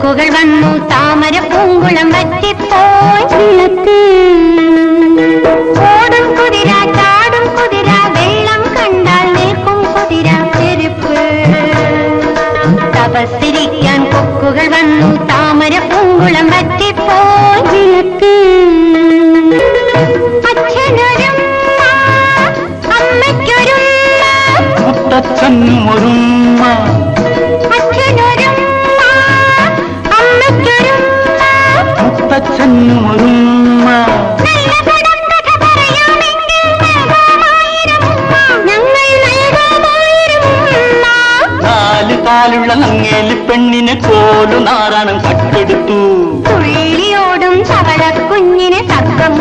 കൊക്കുകൾ വന്നു താമര പൂങ്കുളം വറ്റിപ്പോയി വിളക്ക് ഓടും കുതിര ചാടും കുതിര വെള്ളം കണ്ടാൽ നിൽക്കും കുതിര ചെരുപ്പ് തപസ്സിരിക്കാൻ കൊക്കുകൾ വന്നു താമര പൂങ്കുളം വറ്റിപ്പോയി വിളക്ക് അച്ഛനൊരുമ്മ അമ്മയ്ക്കൊരുമ്മ മുത്തച്ഛനുമൊരുമ്മ മുത്തച്ഛനുമൊരുമ്മ നാല് കാലുള്ള നങ്ങേലി പെണ്ണിനെ കോലു നാരായണം കട്ടെടുത്തു തുള്ളിയോടും തവള കുഞ്ഞിനെ സർപ്പം